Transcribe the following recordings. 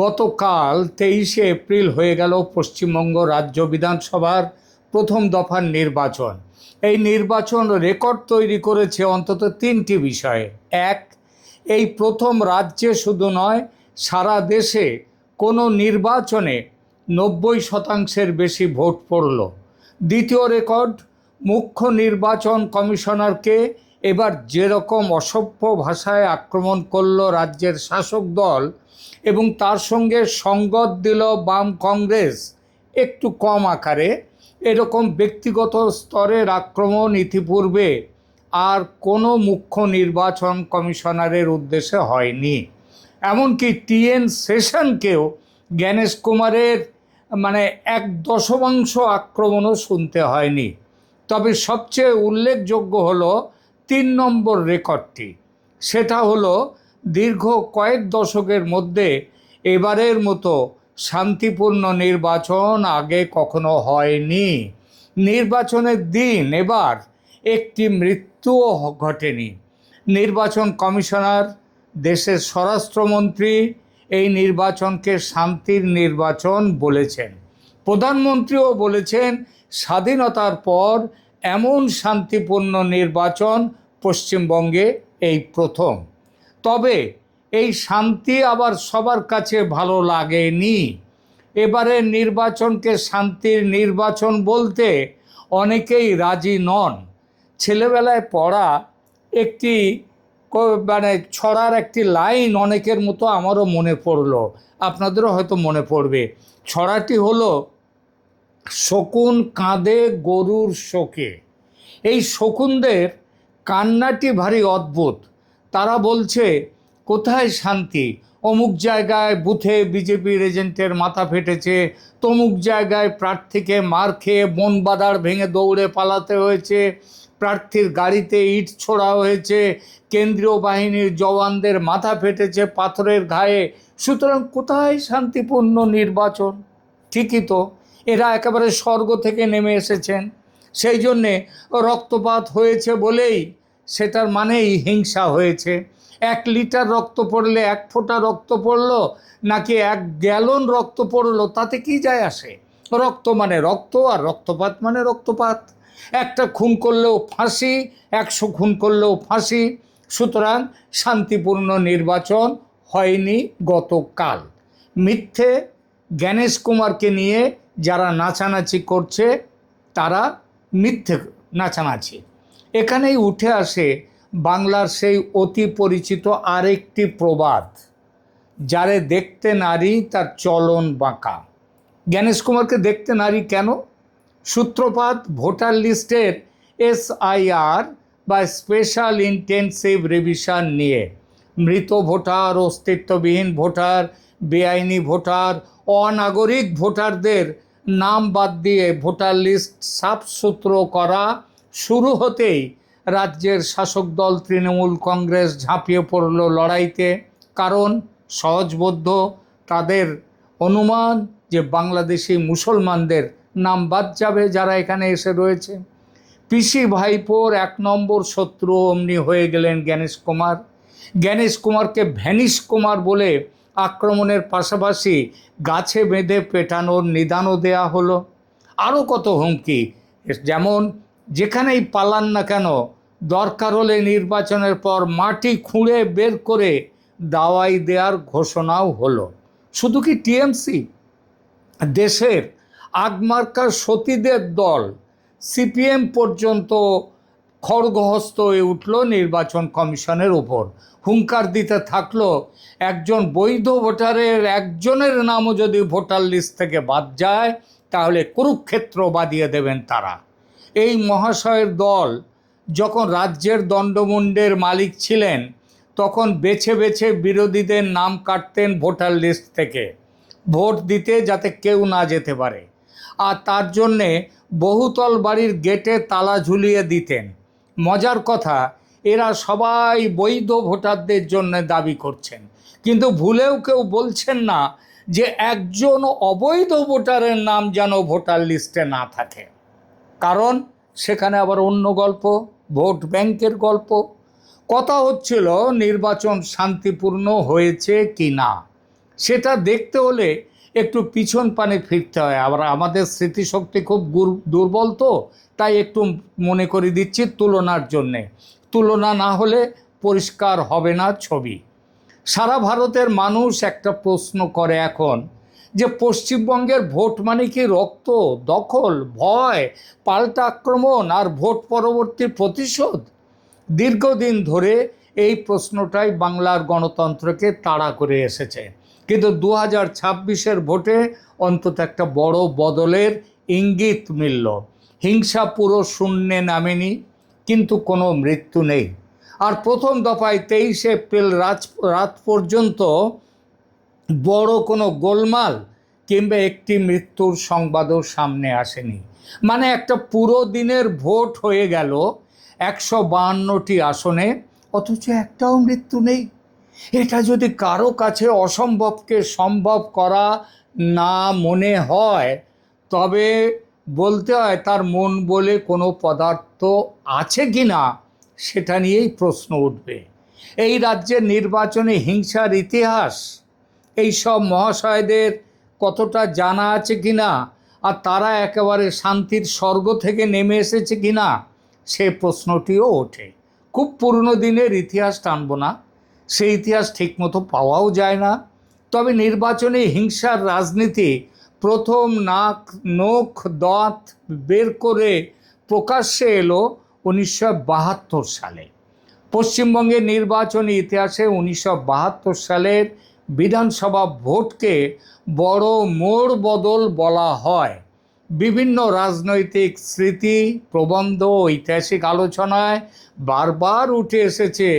গতকাল 23শে এপ্রিল হয়ে গেল পশ্চিমবঙ্গ রাজ্য বিধানসভার প্রথম দফার নির্বাচন। এই নির্বাচন রেকর্ড তৈরি করেছে অন্তত তিনটি বিষয়ে। এক, এই প্রথম রাজ্যে শুধু নয়, সারা দেশে কোনো নির্বাচনে 90% বেশি ভোট পড়ল। দ্বিতীয় রেকর্ড, মুখ্য নির্বাচন কমিশনারকে এবার যেরকম অসভ্য ভাষায় আক্রমণ করল রাজ্যের শাসক দল এবং তার সঙ্গে সঙ্গত দিল বাম কংগ্রেস একটু কম আকারে, এরকম ব্যক্তিগত স্তরের আক্রমণ ইতিপূর্বে আর কোনো মুখ্য নির্বাচন কমিশনারের উদ্দেশ্যে হয়নি। এমনকি টিএন সেশনকেও জ্ঞানেশ কুমারের 1/10 আক্রমণও শুনতে হয়নি। তবে সবচেয়ে উল্লেখযোগ্য হলো 3 নম্বর রেকর্ডটি। সেটা হলো দীর্ঘ কয়েক দশকের মধ্যে এবারের মতো শান্তিপূর্ণ নির্বাচন আগে কখনো হয়নি। নির্বাচনের দিন এবার একটি মৃত্যুও ঘটেনি। নির্বাচন কমিশনার, দেশের স্বরাষ্ট্রমন্ত্রী এই নির্বাচনকে শান্তির নির্বাচন বলেছেন। প্রধানমন্ত্রীও বলেছেন স্বাধীনতার পর এমন শান্তিপূর্ণ নির্বাচন পশ্চিমবঙ্গে এই প্রথম। তবে এই শান্তি আবার সবার কাছে ভালো লাগেনি। এবারের নির্বাচনকে শান্তির নির্বাচন বলতে অনেকেই রাজি নন। ছেলেবেলায় পড়া একটি ছড়ার একটি লাইন অনেকের মতো আমারও মনে পড়লো, আপনাদেরও হয়তো মনে পড়বে। ছড়াটি হলো, শকুন কাঁদে গরুর শোকে। এই শকুনদের কান্নাটি ভারী অদ্ভুত। তারা বলছে কোথায় শান্তি, অমুক জায়গায় বুথে বিজেপির এজেন্টের মাথা ফেটেছে, তমুক জায়গায় প্রার্থীকে মার খেয়ে বন বাদাড় ভেঙে দৌড়ে পালাতে হয়েছে, প্রার্থীর গাড়িতে ইট ছোড়া হয়েছে, কেন্দ্রীয় বাহিনীর জওয়ানদের মাথা ফেটেছে পাথরের ঘায়ে। সুতরাং কোথায় শান্তিপূর্ণ নির্বাচন? ঠিকই তো, এরা একেবারে স্বর্গ থেকে নেমে এসেছেন। সেই জন্যে রক্তপাত হয়েছে বলেই সেটার মানেই হিংসা হয়েছে। 1 লিটার রক্ত পড়লে 1 ফোঁটা রক্ত পড়লো নাকি 1 গ্যালন রক্ত পড়লো, তাতে কি যায় আসে? রক্ত মানে রক্ত, আর রক্তপাত মানে রক্তপাত। একটা খুন করলেও ফাঁসি, 100 খুন করলেও ফাঁসি। সুতরাং শান্তিপূর্ণ নির্বাচন হয়নি গতকাল। মিথ্যে জ্ঞানেশ কুমারকে নিয়ে যারা নাচানাচি করছে তারা মিথ্যে নাচানাচি। এখানেই উঠে আসে বাংলার সেই অতি পরিচিত আরেকটি প্রবাদ, যারে দেখতে নারী তার চলন বাঁকা। জ্ঞানেশ কুমারকে দেখতে নারী কেন? সূত্রপাত ভোটার লিস্টের SIR বা স্পেশাল ইন্টেনসিভ রিভিশন নিয়ে। মৃত ভোটার, অস্তিত্ববিহীন ভোটার, বেআইনি ভোটার, অনাগরিক ভোটারদের নাম বাদ দিয়ে ভোটার লিস্ট সাফসুতরো করা শুরু হতেই রাজ্যের শাসক দল তৃণমূল কংগ্রেস ঝাঁপিয়ে পড়ল লড়াইতে। কারণ সহজবোধ্য, তাদের অনুমান যে বাংলাদেশি মুসলমানদের নাম বাদ যাবে যারা এখানে এসে রয়েছে। পিসি ভাইপোর 1 নম্বর শত্রু অমনি হয়ে গেলেন জ্ঞানেশ কুমার। জ্ঞানেশ কুমারকে ভ্যানিশ কুমার বলে আক্রমণের পাশাপাশি গাছে বেঁধে পেটানোর নিদানও দেয়া হলো। আরও কত হুমকি, যেমন যেখানেই পালান না কেন দরকার হলে নির্বাচনের পর মাটি খুঁড়ে বের করে দাওয়াই দেওয়ার ঘোষণাও হলো। শুধু কি টিএমসি, দেশের আগমার্কা সতীদের দল CPM পর্যন্ত খড়গহস্ত হয়ে উঠল নির্বাচন কমিশনের উপর। হুঙ্কার দিতে থাকলো, একজন বৈধ ভোটারের একজনের নামও যদি ভোটার লিস্ট থেকে বাদ যায় তাহলে কুরুক্ষেত্র বাদিয়ে দেবেন তারা। এই মহাশয়ের দল যখন রাজ্যের দণ্ডমুণ্ডের মালিক ছিলেন তখন বেছে বেছে বিরোধীদের নাম কাটতেন ভোটার লিস্ট থেকে, ভোট দিতে যাতে কেউ না যেতে পারে। আর তার জন্যে বহুতল বাড়ির গেটে তালা ঝুলিয়ে দিতেন। মজার কথা, এরা সবাই বৈধ ভোটারদের জন্য দাবি করছেন, কিন্তু ভুলেও কেউ বলছেন না যে একজন অবৈধ ভোটারের নাম যেন ভোটার লিস্টে না থাকে। কারণ সেখানে আবার অন্য গল্প, ভোট ব্যাংকের গল্প। কথা হচ্ছিল নির্বাচন শান্তিপূর্ণ হয়েছে কি না। সেটা দেখতে হলে একটু পিছন পানে ফিরতে হয়। আবার আমাদের স্মৃতিশক্তি খুব দুর্বল, তো তাই একটু মনে করে দিচ্ছি তুলনার জন্যে। তুলনা না হলে পরিষ্কার হবে না ছবি। সারা ভারতের মানুষ একটা প্রশ্ন করে এখন, যে পশ্চিমবঙ্গের ভোট মানে কি রক্ত, দখল, ভয়, পাল্টা আক্রমণ আর ভোট পরবর্তী প্রতিশোধ? দীর্ঘদিন ধরে এই প্রশ্নটাই বাংলার গণতন্ত্রকে তাড়া করে এসেছে। কিন্তু 2026-এর ভোটে অন্তত একটা বড় বদলের ইঙ্গিত মিলল। হিংসা পুরো শূন্যে নামেনি, কিন্তু কোনো মৃত্যু নেই। আর প্রথম দফায় 23 এপ্রিল রাত পর্যন্ত বড় কোনো গোলমাল কিংবা একটি মৃত্যুর সংবাদও সামনে আসেনি। মানে একটা পুরো দিনের ভোট হয়ে গেল 152টি আসনে, অথচ একটাও মৃত্যু নেই। এটা যদি কারো কাছে অসম্ভবকে সম্ভব করা না মনে হয়, তবে বলতে হয় তার মন বলে কোনো পদার্থ আছে কি না, সেটা নিয়েই প্রশ্ন উঠবে। এই রাজ্যের নির্বাচনে হিংসার ইতিহাস এই সব মহাশয়দের কতটা জানা আছে কিনা, আর তারা একেবারে শান্তির স্বর্গ থেকে নেমে এসেছে কিনা, সে প্রশ্নটিও ওঠে। খুব পুরনো দিনের ইতিহাস টানব না, সেই ইতিহাস ঠিকমতো পাওয়াও যায় না। তবে নির্বাচনে হিংসার রাজনীতি প্রথম নখ দাঁত বের করে প্রকাশ্যে এলো 1972 সালে। পশ্চিমবঙ্গের নির্বাচনী ইতিহাসে 1972 সালের বিধানসভা ভোটকে বড় মোড় বদল বলা হয়। বিভিন্ন রাজনৈতিক স্মৃতি, প্রবন্ধ, ঐতিহাসিক আলোচনায় বারবার উঠে এসেছে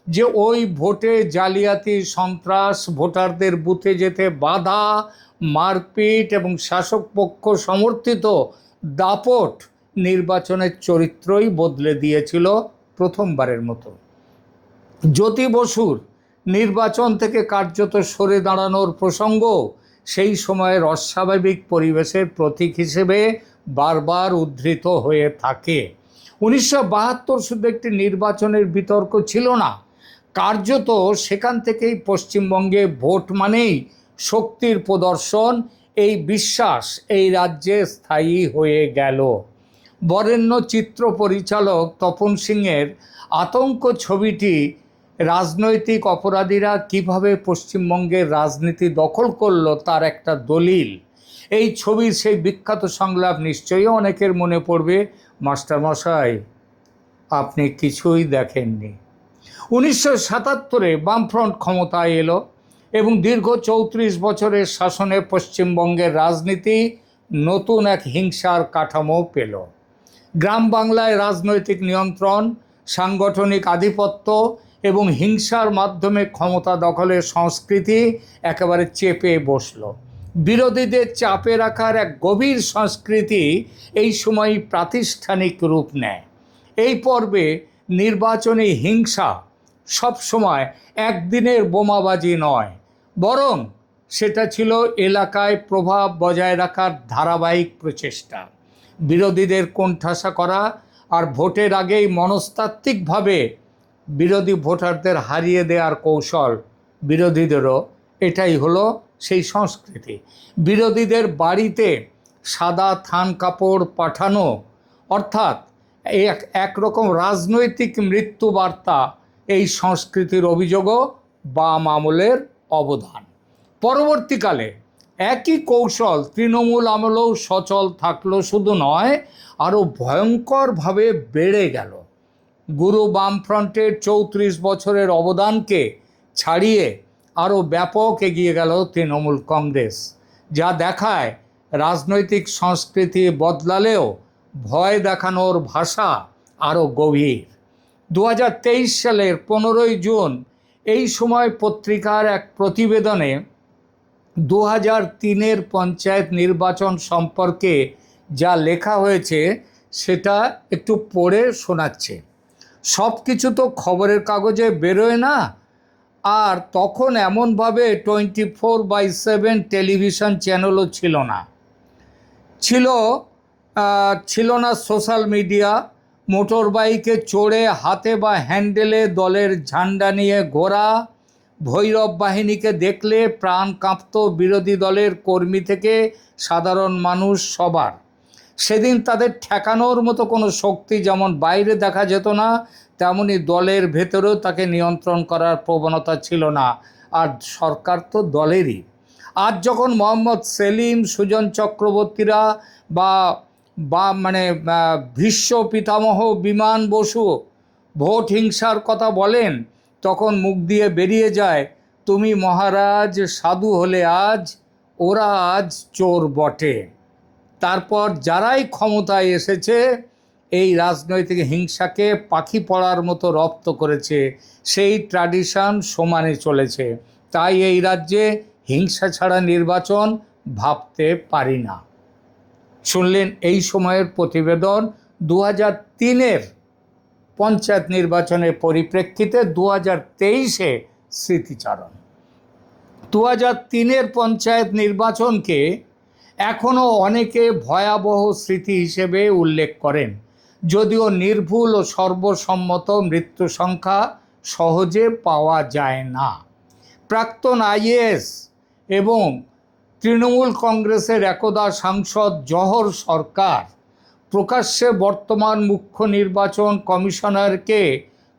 যে ওই ভোটে জালিয়াতি, সন্ত্রাস, ভোটারদের বুথে যেতে বাধা, মারপিট এবং শাসক পক্ষ সমর্থিত দাপট নির্বাচনের চরিত্রই বদলে দিয়েছিল প্রথমবারের মতো। জ্যোতি বসুর নির্বাচন থেকে কার্যত সরে দাঁড়ানোর প্রসঙ্গ সেই সময়ের অস্বাভাবিক পরিবেশের প্রতীক হিসেবে বারবার উদ্ধৃত হয়ে থাকে। 1972 শুধু একটি নির্বাচনের বিতর্ক ছিল না, কার্যত সেখান থেকেই পশ্চিমবঙ্গে ভোট মানেই শক্তির প্রদর্শন, এই বিশ্বাস এই রাজ্যে স্থায়ী হয়ে গেল। বরেণ্য চিত্র পরিচালক তপন সিংয়ের আতঙ্ক ছবিটি রাজনৈতিক অপরাধীরা কিভাবে পশ্চিমবঙ্গের রাজনীতি দখল করলো তার একটা দলিল। এই ছবির সেই বিখ্যাত সংলাপ নিশ্চয়ই অনেকের মনে পড়বে, মাস্টারমশাই আপনি কিছুই দেখেননি। 1977-এ বামফ্রন্ট ক্ষমতায় এলো এবং দীর্ঘ 34 বছরের শাসনে পশ্চিমবঙ্গের রাজনীতি নতুন এক হিংসার কাঠামো পেল। গ্রাম বাংলায় রাজনৈতিক নিয়ন্ত্রণ, সাংগঠনিক আধিপত্য এবং হিংসার মাধ্যমে ক্ষমতা দখলের সংস্কৃতি একেবারে চেপে বসল। বিরোধীদের চাপে রাখার এক গভীর সংস্কৃতি এই সময় প্রাতিষ্ঠানিক রূপ নেয়। এই পর্বে নির্বাচনী হিংসা সবসময় একদিনের বোমাবাজি নয়, বরং সেটা ছিল এলাকায় প্রভাব বজায় রাখার ধারাবাহিক প্রচেষ্টা। বিরোধীদের কোণঠাসা করা আর ভোটের আগেই মনস্তাত্ত্বিকভাবে বিরোধী ভোটারদের হারিয়ে দেওয়ার কৌশল। বিরোধীদেরও এটাই হলো সেই সংস্কৃতি। বিরোধীদের বাড়িতে সাদা থান কাপড় পাঠানো, অর্থাৎ একরকম রাজনৈতিক মৃত্যুবার্তা, এই সংস্কৃতির অভিযোগও বাম আমলের অবদান। পরবর্তীকালে একই কৌশল তৃণমূল আমলেও সচল থাকলো, শুধু নয় আরও ভয়ঙ্করভাবে বেড়ে গেল। গুরু বামফ্রন্টের 34 বছরের অবদানকে ছাড়িয়ে আরও ব্যাপক এগিয়ে গেল তৃণমূল কংগ্রেস, যা দেখায় রাজনৈতিক সংস্কৃতি বদলালেও ভয় দেখানোর ভাষা আরও গভীর। 2023 সালের 15 জুন এই সময় পত্রিকার এক প্রতিবেদনে 2003-এর পঞ্চায়েত নির্বাচন সম্পর্কে যা লেখা হয়েছে সেটা একটু পড়ে শোনাচ্ছে। সব কিছু তো খবরের কাগজে বেরোয় না, আর তখন এমনভাবে 24/7 টেলিভিশন চ্যানেলও ছিল না। ছিল না সোশ্যাল মিডিয়া। মোটর বাইকে চড়ে হাতে বা হ্যান্ডেলে দলের ঝান্ডা নিয়ে ঘোরা, ভৈরব বাহিনীকে দেখলে প্রাণ কাঁপত বিরোধী দলের কর্মী থেকে সাধারণ মানুষ সবার। সেদিন তাদের ঠেকানোর মতো কোনো শক্তি যেমন বাইরে দেখা যেত না, তেমনি দলের ভেতরেও তাকে নিয়ন্ত্রণ করার প্রবণতা ছিল না। আর সরকার তো দলেরই। আজ যখন মোহাম্মদ সেলিম, সুজন চক্রবর্তীরা বা বা মানে ভীষ্ম পিতামহ বিমান বসু ভোট হিংসার কথা বলেন, তখন মুখ দিয়ে বেরিয়ে যায়, তুমি মহারাজ সাধু হলে আজ, ওরা আজ চোর বটে। তারপর যারাই ক্ষমতায় এসেছে এই রাজনৈতিক হিংসাকে পাখি পড়ার মতো রপ্ত করেছে, সেই ট্র্যাডিশন সমানে চলেছে। তাই এই রাজ্যে হিংসা ছাড়া নির্বাচন ভাবতে পারি না। শুনলেন এই সময়ের প্রতিবেদন 2003-এর পঞ্চায়েত নির্বাচনের পরিপ্রেক্ষিতে 2023-এ স্মৃতিচারণ। 2003-এর পঞ্চায়েত নির্বাচনকে এখনও অনেকে ভয়াবহ স্মৃতি হিসেবে উল্লেখ করেন, যদিও নির্ভুল ও সর্বসম্মত মৃত্যু সংখ্যা সহজে পাওয়া যায় না। প্রাক্তন আইএএস এবং তৃণমূল কংগ্রেসের একদা সাংসদ জহর সরকার প্রকাশ্যে বর্তমান মুখ্য নির্বাচন কমিশনারকে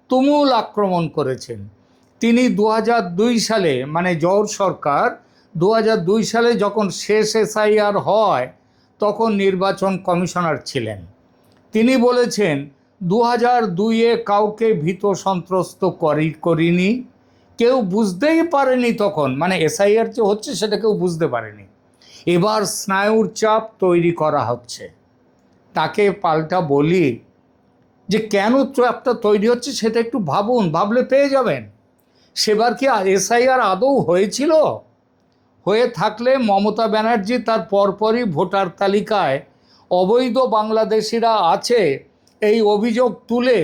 তুমুল আক্রমণ করেছেন। তিনি 2002 সালে, মানে জহর সরকার 2002 সালে যখন শেষ এসআইআর হয় তখন নির্বাচন কমিশনার ছিলেন। তিনি বলেছেন 2002-এ কাউকে ভীত সন্ত্রস্ত করিনি, কেউ বুঝতেই পারেনি তখন, মানে এসআইআর যে হচ্ছে সেটা কেউ বুঝতে পারেনি। এবার স্নায়ুর চাপ তৈরি করা হচ্ছে। তাকে পাল্টা বলি যে কেন চাপটা তৈরি হচ্ছে সেটা একটু ভাবুন, ভাবলে পেয়ে যাবেন। সেবার কি এসআইআর আদৌ হয়েছিল? হয়ে থাকলে মমতা ব্যানার্জি তার পরপরই ভোটার তালিকায় অবৈধ বাংলাদেশিরা আছে এই অভিযোগ তুলে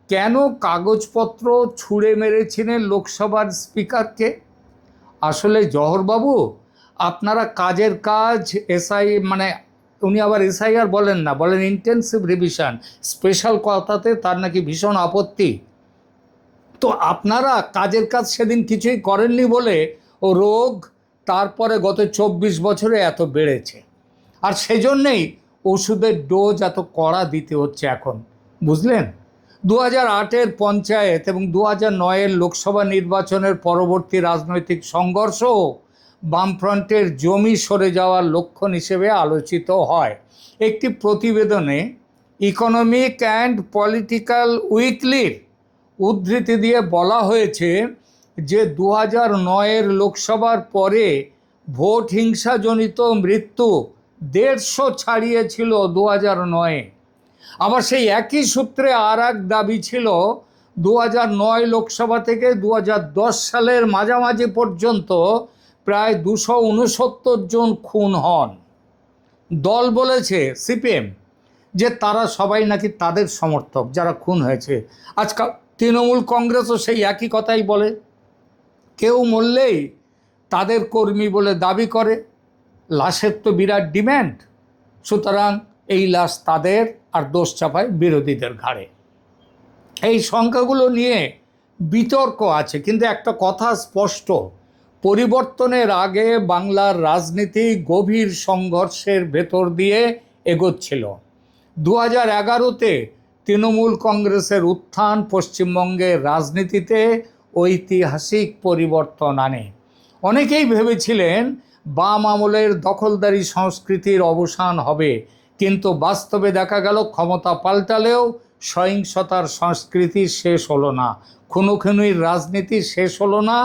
কেন কাগজপত্র ছুঁড়ে মেরেছিলেন লোকসভার স্পিকারকে? আসলে জহরবাবু, আপনারা কাজের কাজ উনি আবার এসআইআর বলেন না, বলেন ইন্টেন্সিভ রিভিশন, স্পেশাল কথাতে তার নাকি ভীষণ আপত্তি। তো আপনারা কাজের কাজ সেদিন কিছুই করেননি বলে ও রোগ তারপরে গত 24 বছরে এত বেড়েছে। আর সেজন্যেই ওষুধের ডোজ এত কড়া দিতে হচ্ছে এখন, বুঝলেন? 2008-এর পঞ্চায়েত এবং 2009-এর লোকসভা নির্বাচনের পরবর্তী রাজনৈতিক সংঘর্ষ বামফ্রন্টের জমি সরে যাওয়ার লক্ষণ হিসেবে আলোচিত হয়। একটি প্রতিবেদনে ইকোনমিক অ্যান্ড পলিটিক্যাল উইকলির উদ্ধৃতি দিয়ে বলা হয়েছে যে 2009-এর লোকসভার পরে ভোট হিংসাজনিত মৃত্যু 150 ছাড়িয়েছিল 2009-এ। আবার সেই একই সূত্রে আর এক দাবি ছিল 2009 লোকসভা থেকে 2010 সালের মাঝামাঝি পর্যন্ত প্রায় 269 জন খুন হন। দল বলেছে, সিপিএম, যে তারা সবাই নাকি তাদের সমর্থক যারা খুন হয়েছে। আজকাল তৃণমূল কংগ্রেসও সেই একই কথাই বলে, কেউ মরলেই তাদের কর্মী বলে দাবি করে। লাশের তো বিরাট ডিম্যান্ড, সুতরাং এই লাশ তাদের, আর দোষ চাপায় বিরোধীদের ঘাড়ে। এই সংখ্যাগুলো নিয়ে বিতর্ক আছে, কিন্তু একটা কথা স্পষ্ট, পরিবর্তনের আগে বাংলার রাজনীতি গভীর সংঘর্ষের ভেতর দিয়ে এগোচ্ছিল। 2011-তে তৃণমূল কংগ্রেসের উত্থান পশ্চিমবঙ্গের রাজনীতিতে ঐতিহাসিক পরিবর্তন আনে। অনেকেই ভেবেছিলেন বাম আমলের দখলদারি সংস্কৃতির অবসান হবে, কিন্তু বাস্তবে দেখা গেল ক্ষমতা পাল্টালেও সহিংসতার সংস্কৃতি শেষ হলো না, খুনোখুনির রাজনীতি শেষ হলো না,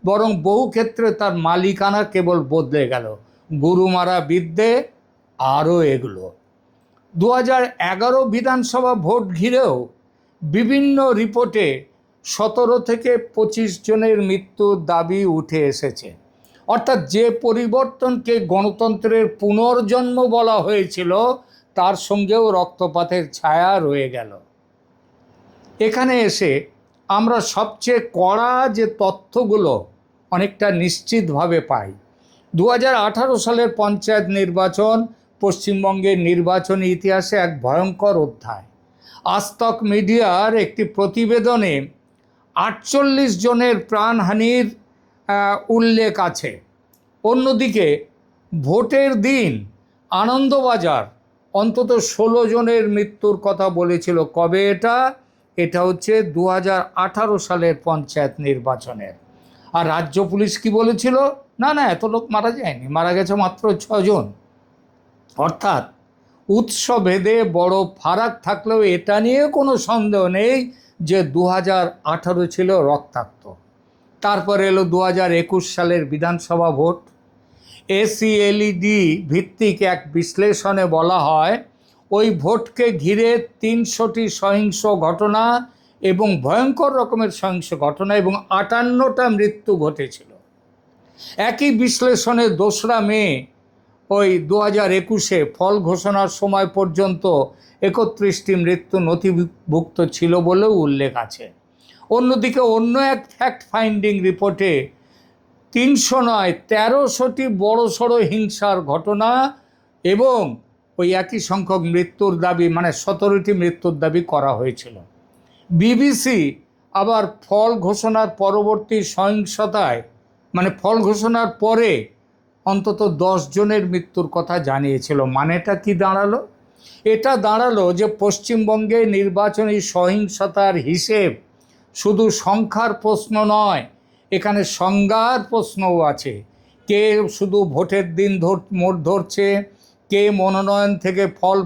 বরং বহু ক্ষেত্রে তার মালিকানা কেবল বদলে গেল। গুরুমারা বিদ্যে আরও এগুলো। 2011 বিধানসভা ভোট ঘিরেও বিভিন্ন রিপোর্টে 17 থেকে 25 জনের মৃত্যুর দাবি উঠে এসেছে। অর্থাৎ যে পরিবর্তনকে গণতন্ত্রের পুনর্জন্ম বলা হয়েছিল তার সঙ্গেও রক্তপাতের ছায়া রয়ে গেল। এখানে এসে আমরা সবচেয়ে কড়া যে তথ্যগুলো অনেকটা নিশ্চিতভাবে পাই। 2018 সালের পঞ্চায়েত নির্বাচন পশ্চিমবঙ্গের নির্বাচনী ইতিহাসে এক ভয়ঙ্কর অধ্যায়। আজ তক মিডিয়ার একটি প্রতিবেদনে 48 জনের প্রাণহানির উল্লেখ আছে। অন্যদিকে ভোটের দিন আনন্দবাজার অন্তত 16 জনের মৃত্যুর কথা বলেছিল। কবে এটা? এটা হচ্ছে 2018 সালের পঞ্চায়েত নির্বাচনের। আর রাজ্য পুলিশ কি বলেছিল? না না, এত লোক মারা যায়নি, মারা গেছে মাত্র 6 জন। অর্থাৎ উৎস ভেদে বড় ফারাক থাকলেও এটা নিয়ে কোনো সন্দেহ নেই যে 2018 ছিল রক্তাক্ত। তারপর এলো 2021 সালের বিধানসভা ভোট। এসিএলইডি ভিত্তিক এক বিশ্লেষণে বলা হয় ওই ভোটকে ঘিরে 300টি সহিংস ঘটনা এবং ভয়ঙ্কর রকমের সহিংস ঘটনা এবং 58টা মৃত্যু ঘটেছিল। একই বিশ্লেষণে 2রা মে ওই 2021-এ ফল ঘোষণার সময় পর্যন্ত 31টি মৃত্যু নথিভুক্ত ছিল বলেও উল্লেখ আছে। অন্যদিকে অন্য এক ফ্যাক্ট ফাইন্ডিং রিপোর্টে 300 নয় 1300টি বড়সড় হিংসার ঘটনা এবং ওই একই সংখ্যক মৃত্যুর দাবি, মানে 17টি মৃত্যুর দাবি করা হয়েছিল। বিবিসি আবার ফল ঘোষণার পরবর্তী সহিংসতায়, মানে ফল ঘোষণার পরে অন্তত 10 জনের মৃত্যুর কথা জানিয়েছিল। মানেটা কি দাঁড়ালো? এটা দাঁড়ালো যে পশ্চিমবঙ্গে নির্বাচনী সহিংসতার হিসেব শুধু সংখ্যার প্রশ্ন নয়, এখানে সংজ্ঞার প্রশ্নও আছে। কে শুধু ভোটের দিন মোট ধরছে, কে মনোনয়ন থেকে ফল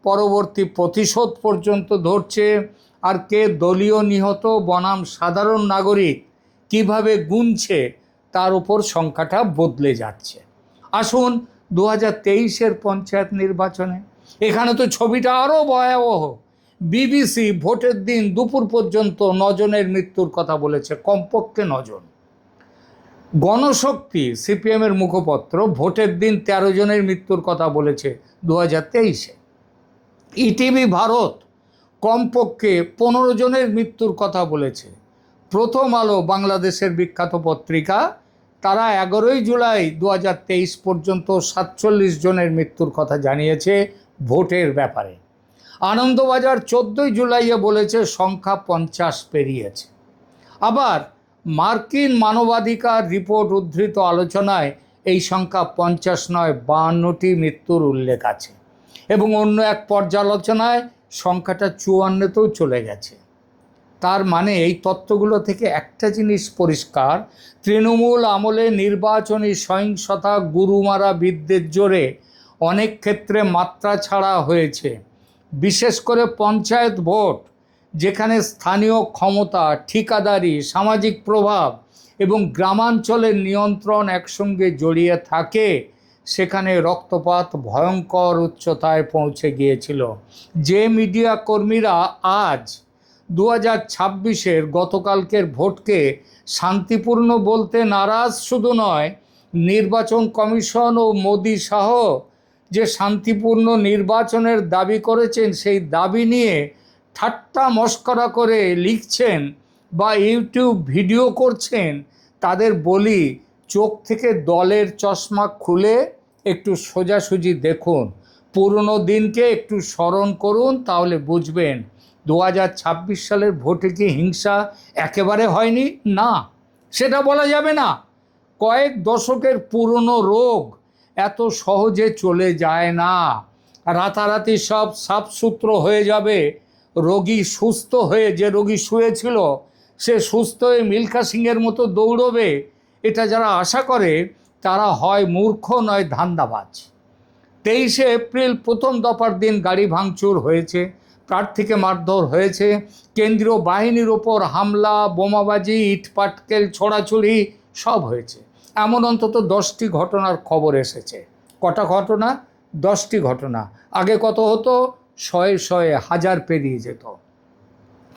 পরবর্তী প্রতিশোধ পর্যন্ত ধরছে, আর কে দলীয় নিহত বনাম সাধারণ নাগরিক কিভাবে গুনছে, তার উপর সংখ্যাটা বদলে যাচ্ছে। আসুন 2023-এর পঞ্চায়েত নির্বাচনে, এখানে তো ছবিটা আরও ভয়াবহ। বিবিসি ভোটের দিন দুপুর পর্যন্ত 9 জনের মৃত্যুর কথা বলেছে, কমপক্ষে 9 জন। গণশক্তি সিপিএমের মুখপত্র ভোটের দিন 13 জনের মৃত্যুর কথা বলেছে 2023-এ। ইটিভি ভারত কমপক্ষে 15 জনের মৃত্যুর কথা বলেছে। প্রথম আলো বাংলাদেশের বিখ্যাত পত্রিকা, তারা 11 জুলাই 2023 পর্যন্ত 47 জনের মৃত্যুর কথা জানিয়েছে ভোটের ব্যাপারে। আনন্দবাজার 14 জুলাইয়ে বলেছে সংখ্যা 50 পেরিয়েছে। আবার মার্কিন মানবাধিকার রিপোর্ট উদ্ধৃত আলোচনায় এই সংখ্যা 50 নয় 52টি মৃত্যুর উল্লেখ আছে এবং অন্য এক পর্যালোচনায় সংখ্যাটা 54তেও চলে গেছে। তার মানে এই তত্ত্বগুলো থেকে একটা জিনিস পরিষ্কার, তৃণমূল আমলে নির্বাচনী সহিংসতা গুরুমারা বিদ্যের জোরে অনেক ক্ষেত্রে মাত্রা ছাড়া হয়েছে। বিশেষ করে পঞ্চায়েত ভোট, যেখানে স্থানীয় ক্ষমতা, ঠিকাদারি, সামাজিক প্রভাব এবং গ্রামাঞ্চলের নিয়ন্ত্রণ একসঙ্গে জড়িয়ে থাকে, সেখানে রক্তপাত ভয়ঙ্কর উচ্চতায় পৌঁছে গিয়েছিল। যে মিডিয়া কর্মীরা আজ 2026-এর গতকালকের ভোটকে শান্তিপূর্ণ বলতে নারাজ শুধু নয়, নির্বাচন কমিশন ও মোদি সহ যে শান্তিপূর্ণ নির্বাচনের দাবি করেছেন, সেই দাবি নিয়ে ঠাট্টা মশকরা করে লিখছেন বা ইউটিউব ভিডিও করছেন, তাদের বলি চোখ থেকে দলের চশমা খুলে একটু সোজাসুজি দেখুন, পুরনো দিনকে একটু স্মরণ করুন, তাহলে বুঝবেন 2026 সালের ভোটে কি হিংসা একেবারে হয়নি? না, সেটা বলা যাবে না। কয়েক দশকের পুরনো রোগ এত সহজে চলে যায় না। রাতারাতি সব সাফসুত্র হয়ে যাবে। রোগী সুস্থ হয়ে, যে রোগী শুয়েছিল সে সুস্থ হয়ে মিল্খা সিংয়ের মতো দৌড়বে, এটা যারা আশা করে তারা হয় মূর্খ নয় ধান্দাবাজ। 23শে এপ্রিল প্রথম দফার দিন গাড়ি ভাঙচুর হয়েছে, প্রার্থীকে মারধর হয়েছে, কেন্দ্রীয় বাহিনীর ওপর হামলা, বোমাবাজি, ইট পাটকেল ছোড়াছুড়ি সব হয়েছে। এমন অন্তত 10টি ঘটনার খবর এসেছে। কটা ঘটনা? 10টি ঘটনা। আগে কত হতো? 100 হাজার পেরিয়ে যেত।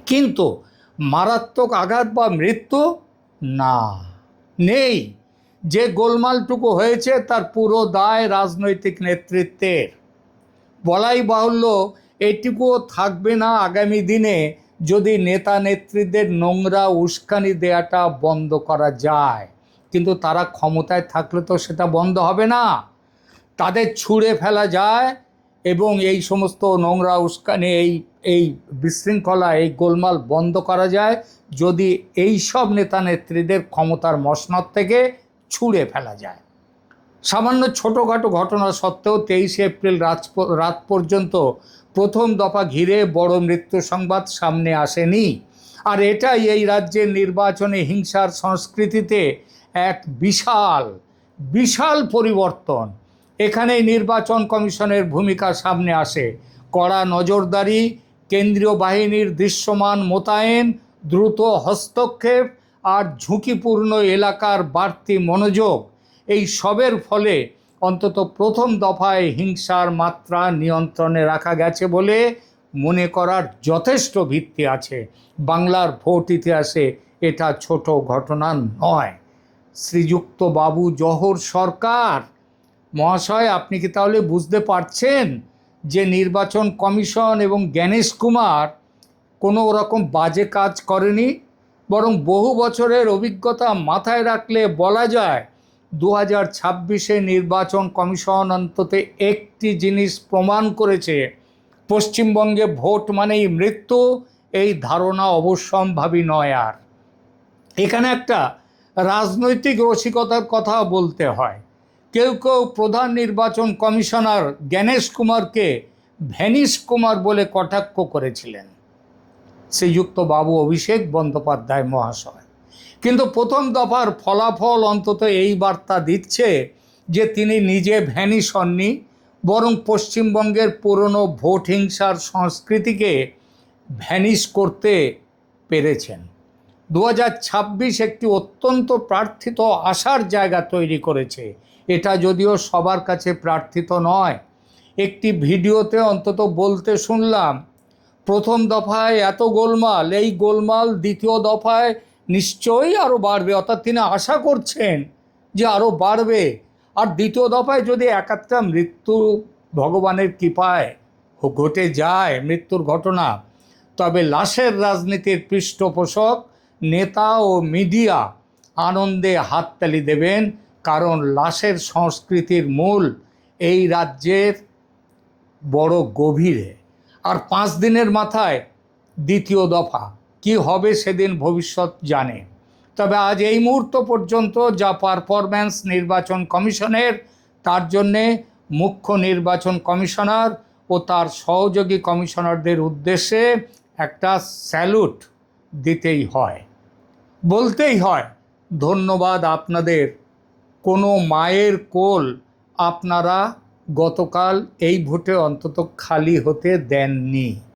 কিন্তু মারাত্মক আঘাত বা মৃত্যু না, নেই। যে গোলমালটুকু হয়েছে তার পুরো দায় রাজনৈতিক নেতৃত্বের। বলাই বাহুল্য এটুকুও থাকবে না আগামী দিনে যদি নেতা নেত্রীদের নোংরা উস্কানি দেওয়াটা বন্ধ করা যায়। কিন্তু তারা ক্ষমতায় থাকলে তো সেটা বন্ধ হবে না। তাদের ছুঁড়ে ফেলা যায় এবং এই সমস্ত নোংরা উস্কানি, এই বিশৃঙ্খলা, এই গোলমাল বন্ধ করা যায় যদি এই সব নেতা নেত্রীদের ক্ষমতার মসনদ থেকে ছুঁড়ে ফেলা যায়। সামান্য ছোটোখাটো ঘটনা সত্ত্বেও 23 এপ্রিল রাত পর্যন্ত প্রথম দফা ঘিরে বড় মৃত্যু সংবাদ সামনে আসেনি। আর এটাই এই রাজ্যের নির্বাচনে হিংসার সংস্কৃতিতে এক বিশাল বিশাল পরিবর্তন। এখানেই নির্বাচন কমিশনের ভূমিকা সামনে আসে। কড়া নজরদারি, কেন্দ্রীয় বাহিনীর দৃশ্যমান মোতায়েন, দ্রুত হস্তক্ষেপ আর ঝুঁকিপূর্ণ এলাকার বাড়তি মনোযোগ, এই সবের ফলে অন্তত প্রথম দফায় হিংসার মাত্রা নিয়ন্ত্রণে রাখা গেছে বলে মনে করার যথেষ্ট ভিত্তি আছে। বাংলার ভোট ইতিহাসে এটা ছোট ঘটনা নয়। শ্রীযুক্ত বাবু জহর সরকার মহাশয়, আপনি কি তাহলে বুঝতে পারছেন যে নির্বাচন কমিশন এবং জ্ঞানেশ কুমার কোনো রকম বাজে কাজ করেনি? বরং বহু বছরের অভিজ্ঞতা মাথায় রাখলে বলা যায় 2026 নির্বাচন কমিশন অন্তত একটি জিনিস প্রমাণ করেছে, পশ্চিমবঙ্গে ভোট মানেই মৃত্যু, এই ধারণা অবশ্যম্ভাবী নয়। আর এখানে একটা রাজনৈতিক রসিকতার কথা বলতে হয়। কেউ কেউ প্রধান নির্বাচন কমিশনার জ্ঞানেশ কুমারকে ভ্যানিশ কুমার বলে কটাক্ষ করেছিলেন শ্রীযুক্ত বাবু অভিষেক বন্দ্যোপাধ্যায় মহাশয়। কিন্তু প্রথম দফার ফলাফল অন্তত এই বার্তা দিচ্ছে যে তিনি নিজে ভ্যানিশ হননি, বরং পশ্চিমবঙ্গের পুরনো ভোট হিংসার সংস্কৃতিকে ভ্যানিশ করতে পেরেছেন। 2026 একটি অত্যন্ত প্রার্থিত আশার জায়গা তৈরি করেছে। এটা যদিও সবার কাছে প্রার্থিত নয়। একটি ভিডিওতে অন্তত বলতে শুনলাম, প্রথম দফায় এত গোলমাল, এই গোলমাল দ্বিতীয় দফায় নিশ্চয়ই আরও বাড়বে। অর্থাৎ তিনি আশা করছেন যে আরও বাড়বে। আর দ্বিতীয় দফায় যদি একটা মৃত্যু ভগবানের কৃপায় ঘটে যায়, মৃত্যুর ঘটনা, তবে লাশের রাজনীতির পৃষ্ঠপোষক নেতা ও মিডিয়া আনন্দে হাততালি দেবেন, কারণ লাশের সংস্কৃতির মূল এই রাজ্যের বড় গভীরে। আর 5 দিনের মাথায় দ্বিতীয় দফা, কি হবে সেদিন ভবিষ্যৎ জানে। তবে আজ এই মুহূর্ত পর্যন্ত যা পারফরম্যান্স নির্বাচন কমিশনের, তার জন্যে মুখ্য নির্বাচন কমিশনার ও তার সহযোগী কমিশনারদের উদ্দেশ্যে একটা স্যালুট দিতেই হয়, বলতেই হয় ধন্যবাদ আপনাদের। কোনো মায়ের কোল আপনারা গতকাল এই ভোটে অন্তত খালি হতে দেননি।